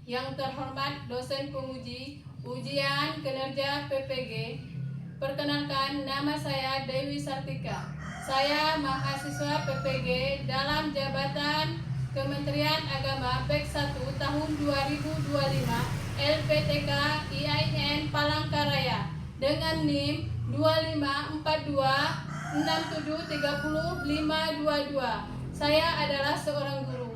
Yang terhormat dosen penguji ujian kinerja PPG, perkenalkan nama saya Dewi Sartika. Saya mahasiswa PPG dalam jabatan Kementerian Agama PEK 1 tahun 2025 LPTK IAIN Palangkaraya dengan NIM 25426730522. Saya adalah seorang guru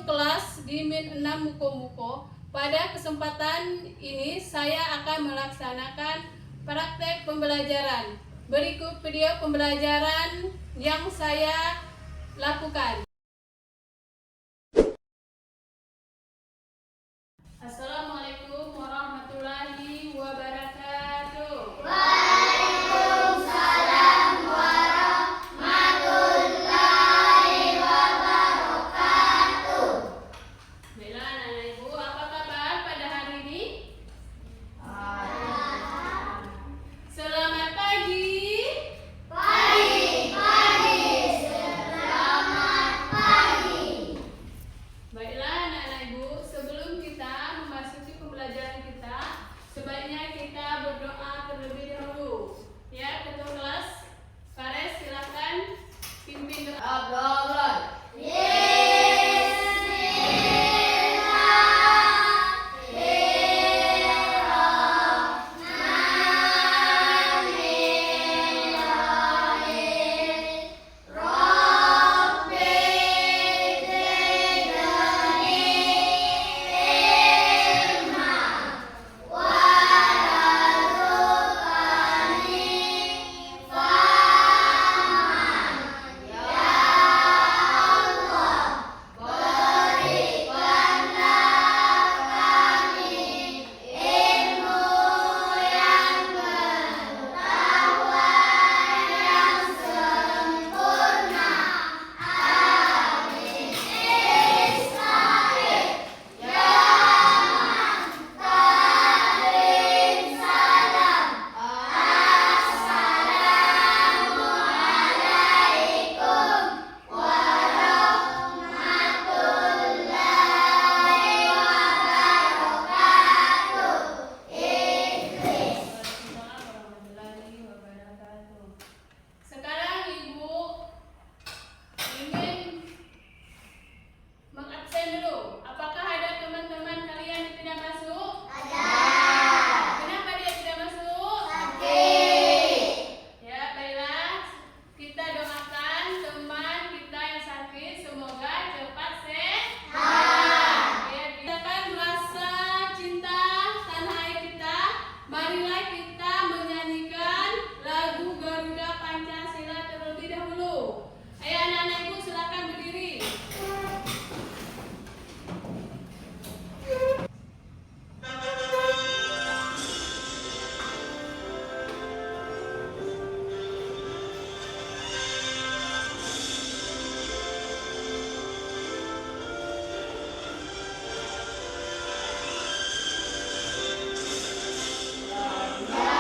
kelas di Min 6 Muko-Muko. Pada kesempatan ini saya akan melaksanakan praktek pembelajaran. Berikut video pembelajaran yang saya lakukan. Assalamualaikum warahmatullahi wabarakatuh. Waalaikumsalam warahmatullahi wabarakatuh. Baiklah anak-anak ibu, apa kabar pada hari ini? Selamat pagi. Selamat pagi. Baiklah anak-anak ibu, sebelum kita memasuki pembelajaran kita, sebaiknya kita berdoa terlebih dahulu. Ya, ketua kelas, Fares silakan pimpin doa. Sekarang ibu ingin mengabsen dulu. Apakah ada teman-teman kalian yang tidak masuk? Kenapa dia tidak masuk? Ya, baiklah. Kita doakan teman kita yang sakit semoga cepat sehat. Ya, kita kan merasa cinta tanah air kita. Marilah kita menyanyikan lagu Garuda Pancasila terlebih dahulu. Ayo anak-anak ibu silakan berdiri. Garuda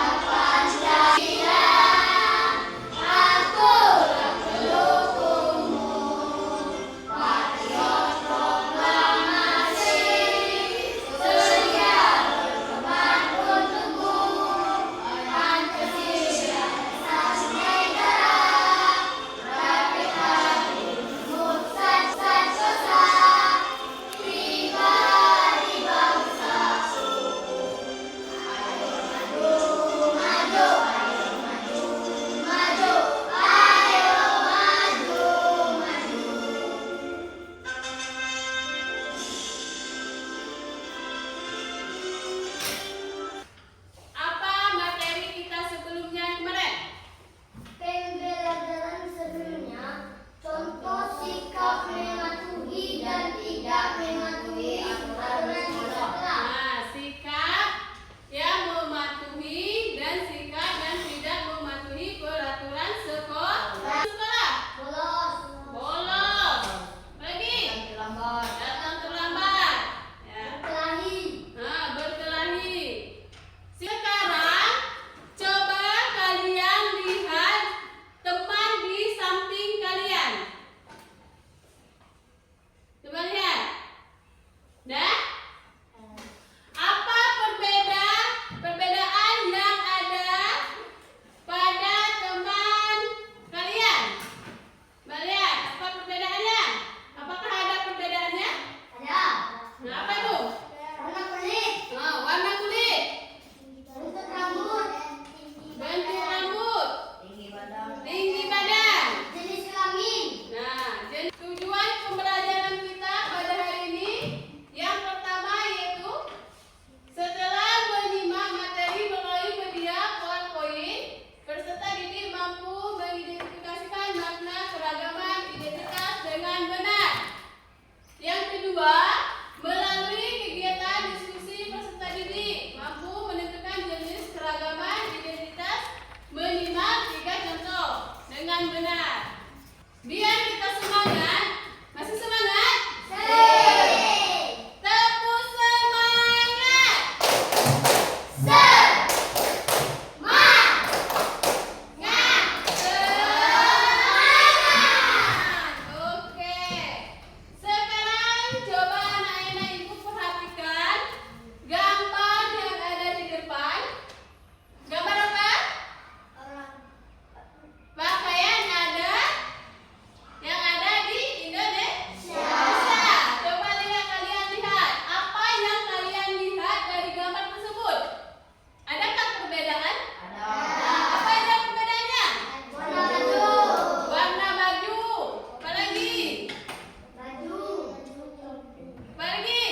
dengan benar. Biar kita semangat. Masih semangat? Tepuk semangat. Oke. Sekarang coba anak-anak ibu perhatikan gambar yang ada di depan. Gambar apa? Pakaian yang ada di Indonesia. Coba kalian lihat. Apa yang kalian lihat dari gambar tersebut? Adakah perbedaan? Apa aja perbedaannya? Warna baju. Apa lagi? Apa lagi?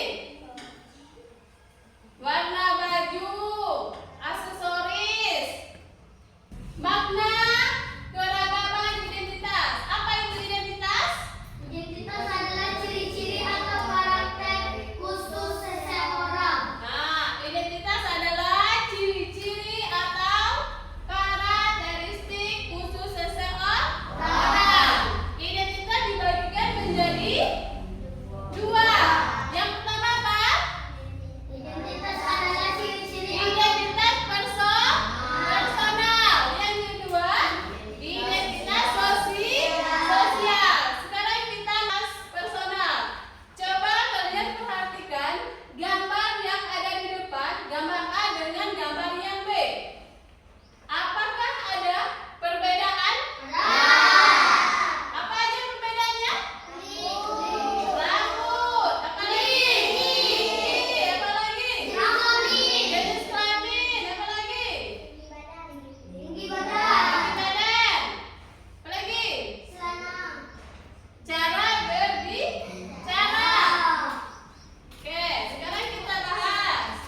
Warna baju. Aksesoris. Makna keragaman identitas. Apa itu identitas? Identitas adalah ciri-ciri atau karakter khusus seseorang. Nah, identitas adalah ciri-ciri atau karakteristik khusus seseorang. Identitas dibagikan menjadi dua. Yang pertama apa? Identitas adalah ciri-ciri Identitas personal. Yang kedua, identitas sosial. Sekarang kita bahas personal. Coba kalian perhatikan gambar yang ada di depan, gambar A dengan gambar yang B. Apakah ada perbedaan? Apa aja perbedaannya? Rambut. Apa lagi? Apa lagi? Jenis kelamin. Apa lagi? tinggi Tinggi badan, badan. Apa lagi? Cara berbicara. Oke, sekarang kita bahas.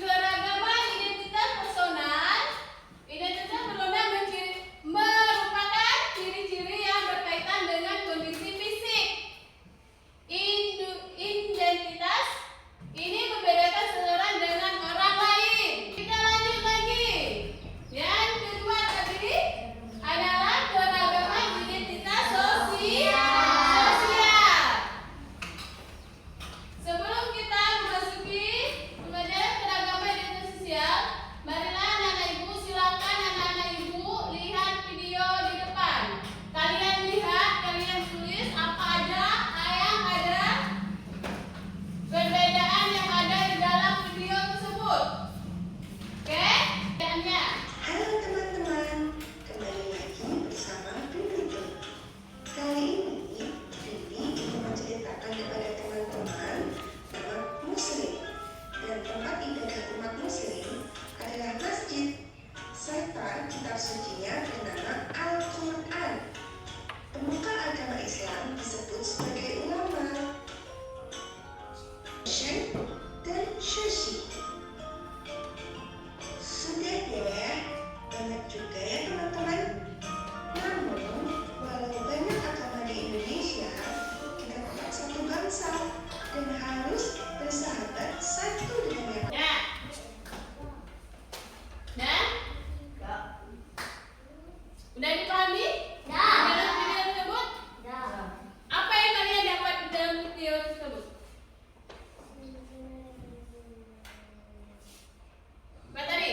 Keragaman identitas personal. Identitas personal merupakan ciri-ciri yang berkaitan dengan kondisi fisik. Identitas ini membedakan seseorang dengan orang lain. Kita lanjut lagi. Yang kedua tadi adalah keragaman identitas sosial. Sebelum kita memasuki pembelajaran keragaman identitas sosial, marilah anak-anak ibu, silakan anak-anak ibu lihat video di depan. Kalian lihat, kalian tulis apa aja yang ada, perbedaan yang ada di dalam video tersebut. Oke? Perbedaannya. Halo teman-teman, kembali lagi bersama Bibi. Kali ini Bibi ingin menceritakan kepada teman-teman tentang Muslim, dan tempat ibadah umat Muslim adalah masjid serta kitab sucinya bernama Al-Quran. Pemuka agama Islam disebut sebagai ulama, syekh dan syekh. Sudah deh, banyak juga ya teman-teman. Namun, walau banyak agama di Indonesia, kita tetap satu bangsa dan harus bersahabat satu dengan yang lain. Nah, udah dipahami? Dah. Di dalam video tersebut, apa yang kalian dapat di dalam video tersebut? Apa tadi?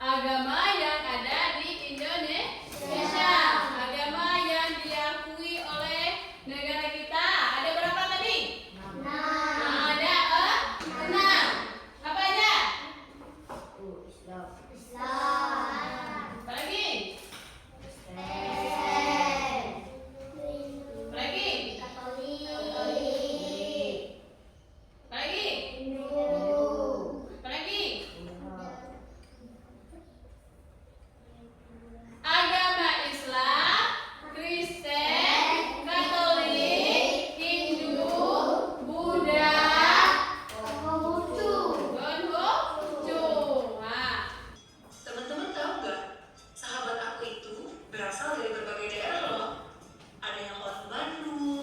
Agama yang ada di Indonesia. Agama yang diakui oleh negara kita. Ada berapa tadi? Ada 6. Apa aja? Apa lagi? Apa lagi? Apa lagi? Apa lagi? Agama Islam, Kristen, Katolik, Hindu, Buddha, Konghucu. Nah, Teman-teman tahu nggak? Sahabat aku itu berasal dari berbagai daerah loh. Ada yang orang Bandung,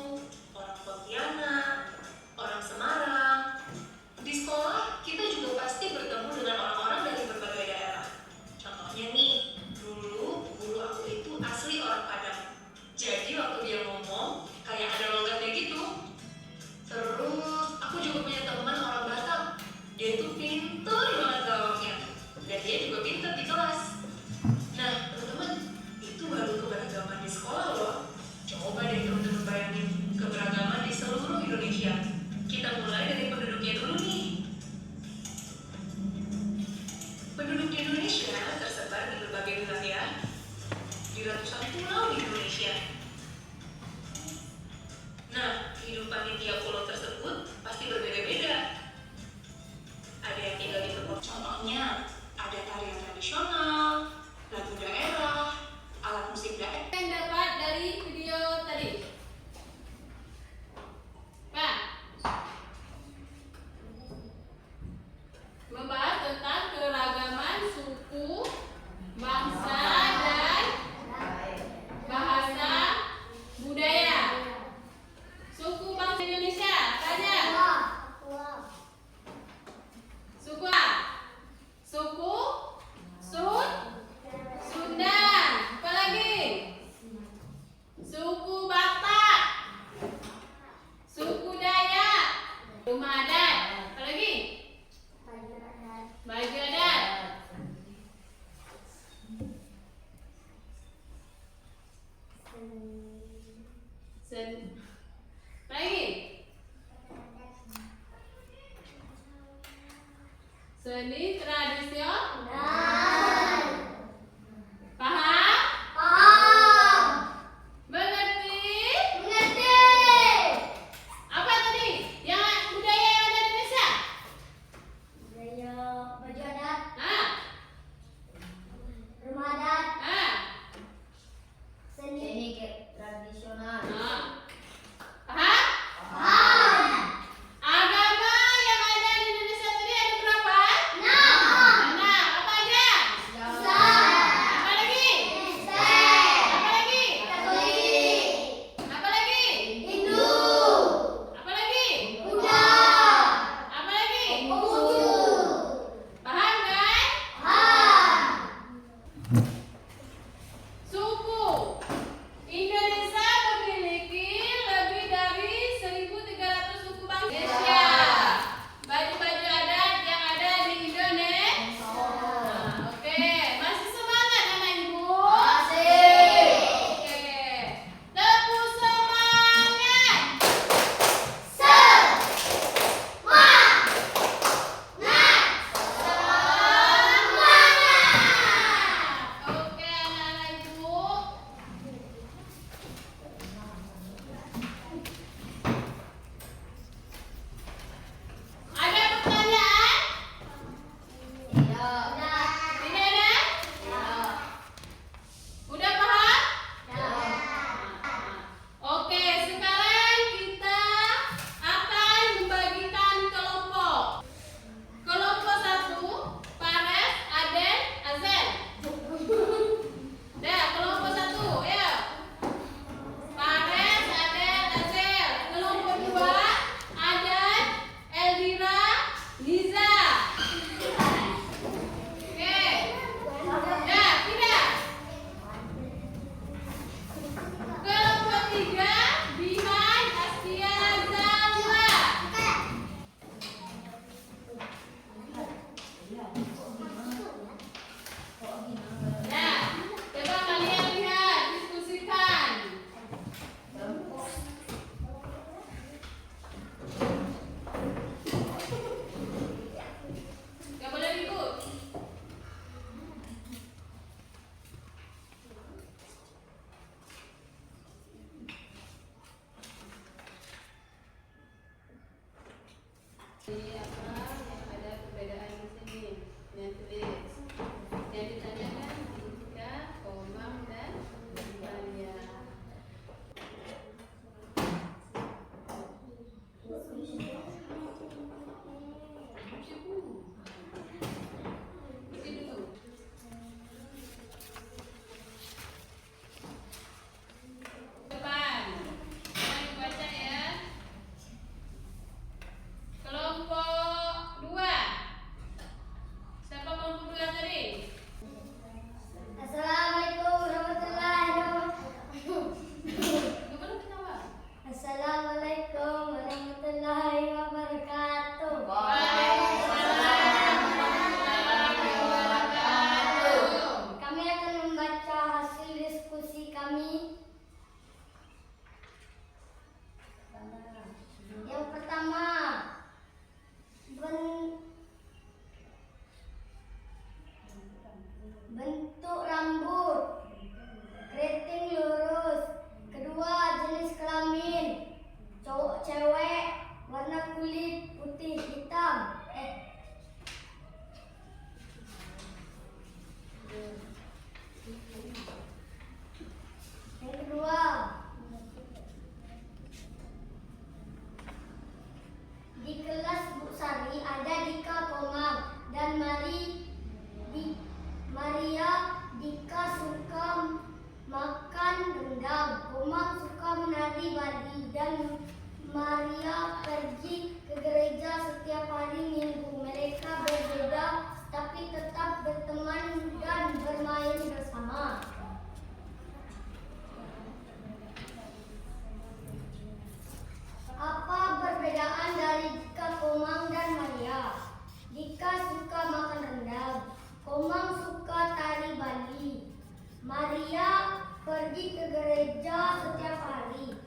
pergi ke gereja setiap hari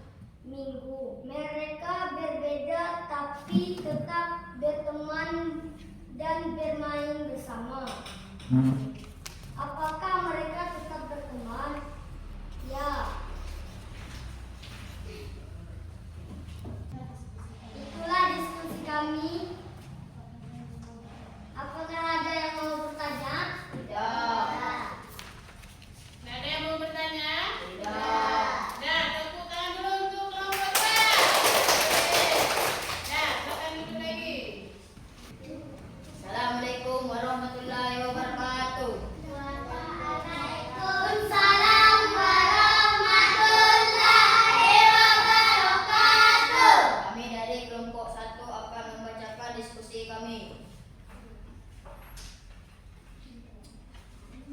Minggu. Mereka berbeda tapi tetap berteman dan bermain bersama. Apakah mereka tetap berteman? Ya. Itulah diskusi kami. Apakah ada yang mau bertanya? Tidak. Nggak ada yang mau bertanya? Tidak. Nah, tepuk tangan dulu untuk kelompok B. Nah, silakan duduk lagi. Assalamualaikum warahmatullahi wabarakatuh. Waalaikumsalam warahmatullahi wabarakatuh. Kami dari kelompok 1 akan membacakan diskusi kami.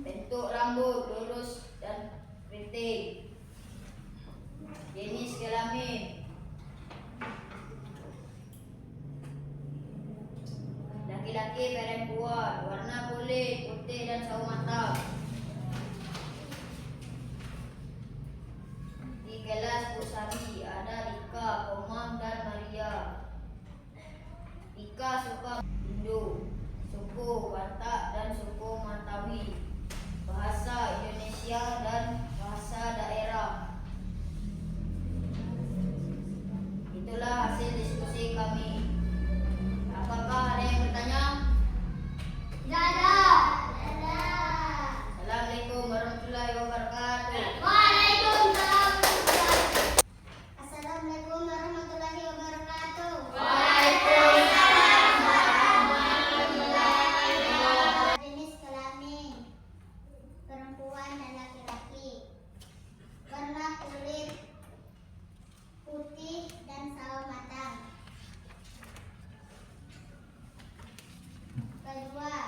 Bentuk rambut lurus dan keriting. Jenis kelamin. Laki-laki perempuan, warna kulit putih dan sawo matang. Di kelas Bu Sari ada Dika, Komang dan Maria. Dika suka Hindu, suku Batak dan suku Matawi, bahasa Indonesia dan bahasa daerah. Itulah hasil diskusi kami. Apakah ada yang bertanya? Tidak ada. Assalamualaikum warahmatullahi wabarakatuh. Waalaikumsalam. Assalamualaikum warahmatullahi wabarakatuh. Jenis kelamin perempuan dan laki-laki. Warna kulit putih dan sawo matang. Kedua,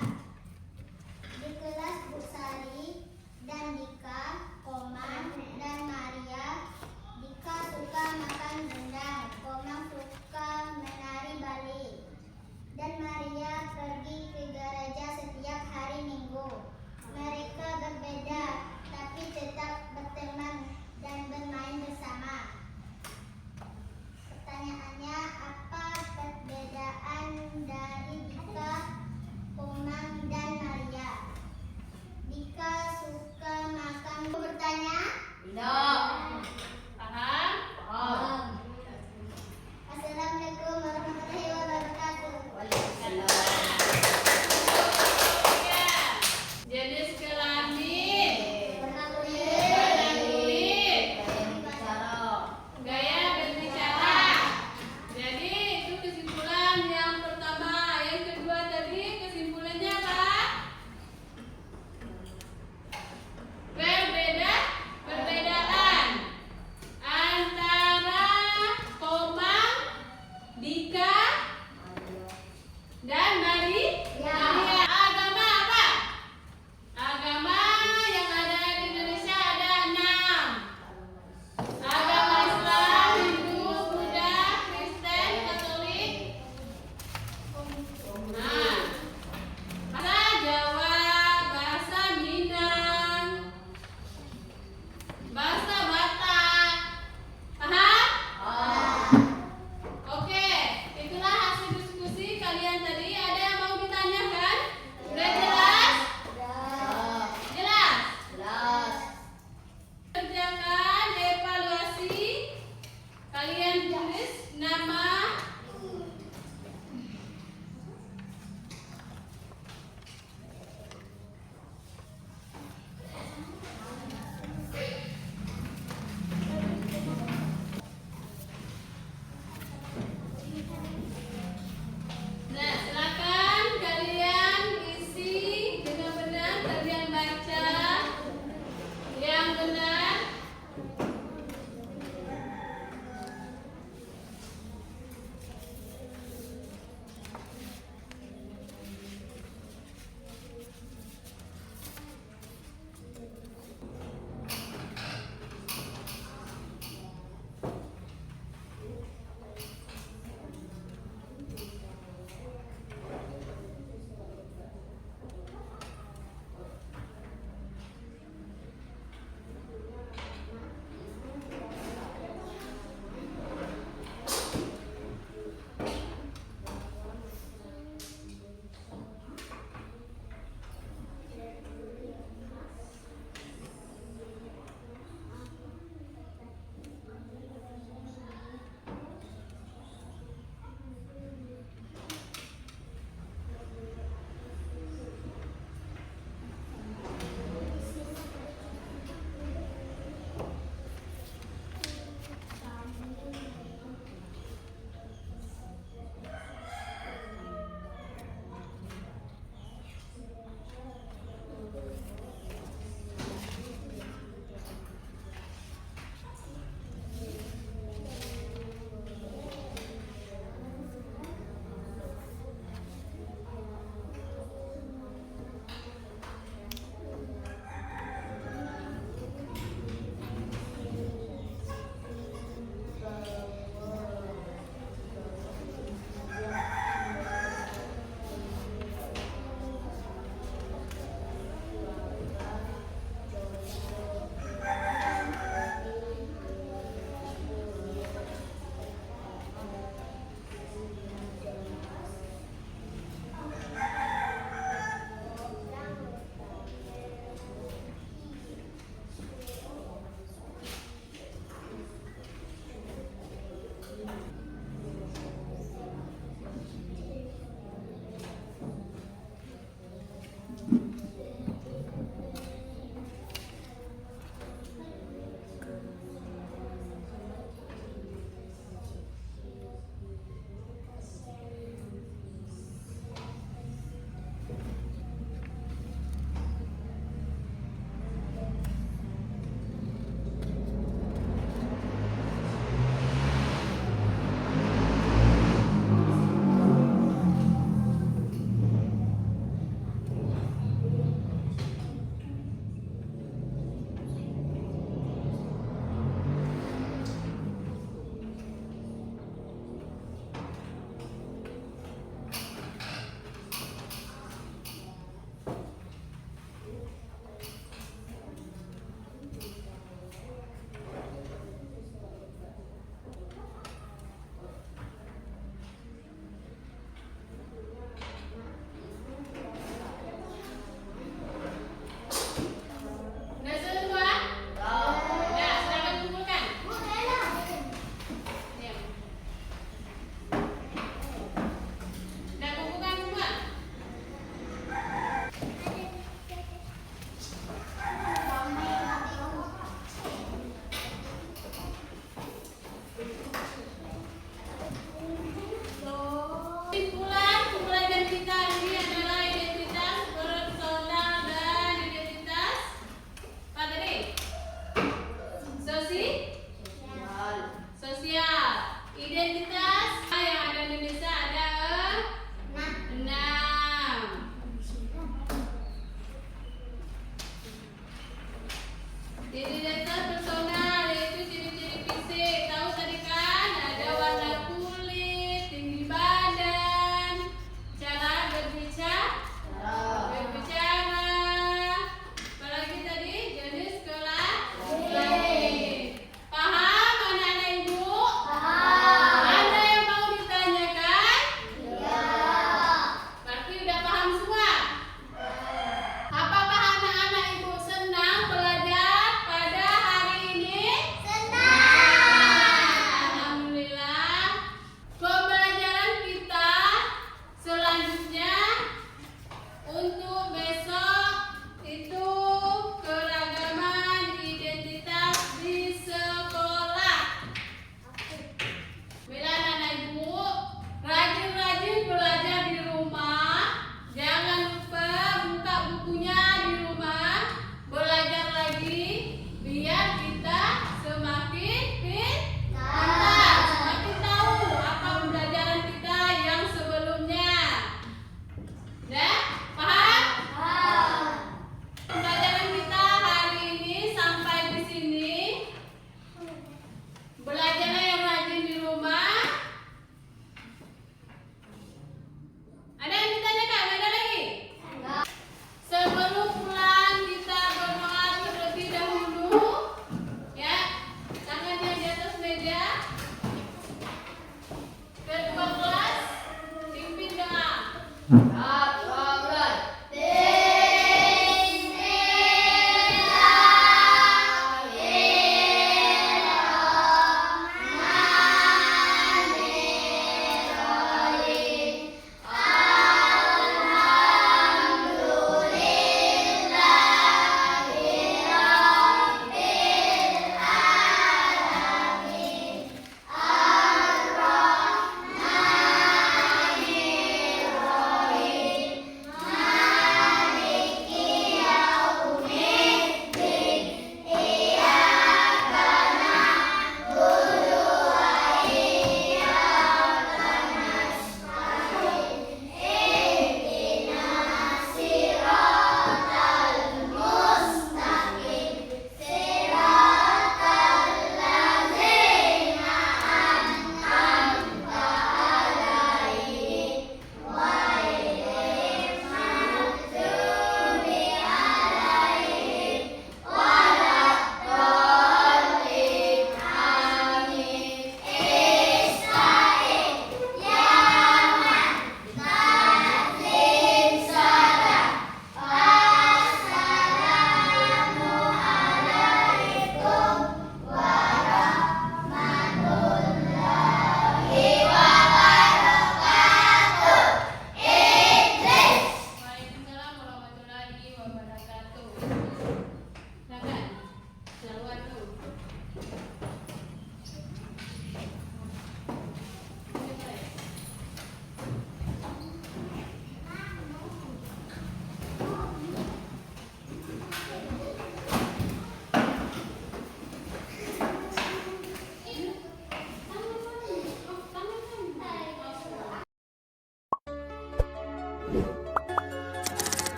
di kelas Bu Sari dan Dika, Komang dan Maria. Dika suka makan rendang, Komang suka menari Bali, dan Maria pergi ke gereja setiap hari Minggu. Mereka berbeda tapi tetap berteman dan bermain bersama. Pertanyaannya, apa perbedaan dari Dika, Komang dan Maria? Dika suka makan. Bertanya? Tidak. Paham? Paham. Assalamualaikum warahmatullahi wabarakatuh. Waalaikumsalam. Ya. Jenis kelamin. Warna kulit. Warna kulit. Kalian bicara. Gaya berbicara. Jadi itu kesimpulan yang pertama. Yang kedua tadi kesimpulannya apa? Perbedaan antara Komang, Dika, dan Maria. Agama apa? Agama yang ada di Indonesia ada 6. Agama Islam, Hindu, Buddha, Kristen, Katolik. Nah, bahasa Jawa, bahasa Minang, bahasa Batak. Paham? Oke, itulah hasil diskusi kalian tadi. Ada yang mau ditanyakan? Udah jelas? Jelas? Jelas. Kerjakan evaluasi. Kalian tulis nama, Jadi Dexter